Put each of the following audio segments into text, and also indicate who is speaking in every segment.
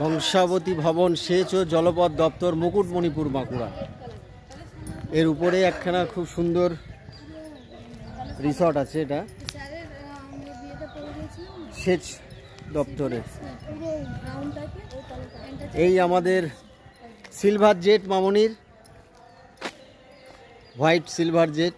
Speaker 1: কংসাবতী ভবন সেচ ও জলপথ দপ্তর, মুকুটমণিপুর, বাঁকুড়া। এর উপরে একখানা খুব সুন্দর রিসর্ট আছে। এটা সেচ দপ্তরের। এই আমাদের সিলভার জেট মামনির, হোয়াইট সিলভার জেট।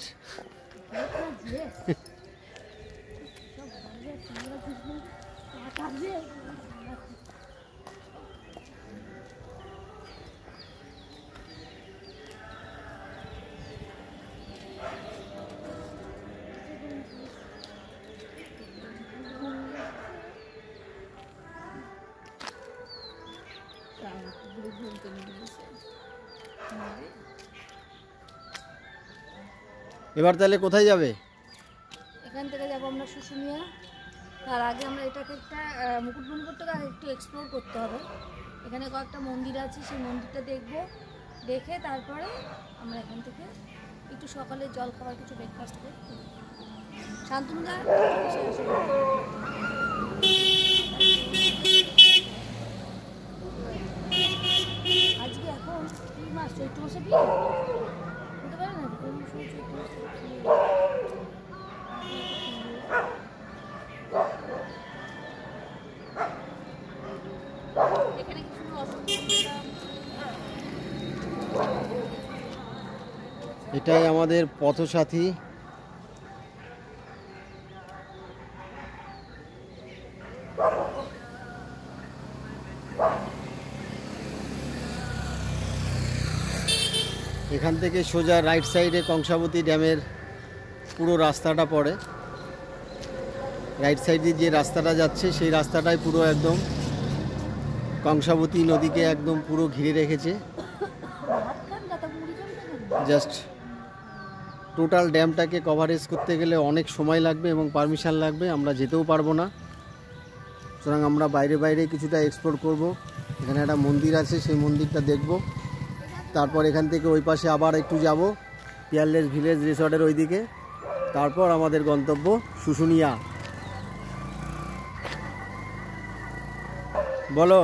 Speaker 1: এবার তাহলে কোথায় যাবে?
Speaker 2: এখান থেকে যাবো আমরা শুশুনিয়া। তার আগে আমরা এটাকে একটা মুকুটমণিপুরটাকে একটু এক্সপ্লোর করতে হবে। এখানে কয়েকটা মন্দির আছে, সেই মন্দিরটা দেখবো। দেখে তারপরে আমরা এখান থেকে একটু সকালে জল খাবার কিছু ব্রেকফাস্ট করি। শান্তনুদা আজকে এখন কি মাস? চৈত্র মাসে বিয়ে হতে পারে না?
Speaker 1: এটাই আমাদের পথসাথী। এখান থেকে সোজা রাইট সাইডে কংসাবতী ড্যামের পুরো রাস্তাটা পড়ে। রাইট সাইডে যে রাস্তাটা যাচ্ছে সেই রাস্তাটাই পুরো একদম কংসাবতী নদীকে একদম পুরো ঘিরে রেখেছে। জাস্ট টোটাল ড্যামটাকে কভারেজ করতে গেলে অনেক সময় লাগবে এবং পারমিশন লাগবে, আমরা যেতেও পারবো না। সুতরাং আমরা বাইরে বাইরে কিছুটা এক্সপ্লোর করব। এখানে একটা মন্দির আছে, সেই মন্দিরটা দেখব। তারপর এখান থেকে ওই পাশে আবার একটু যাব পিয়ারলেস ভিলেজ রিসর্টের ওই দিকে। তারপর আমাদের গন্তব্য শুশুনিয়া। বলো।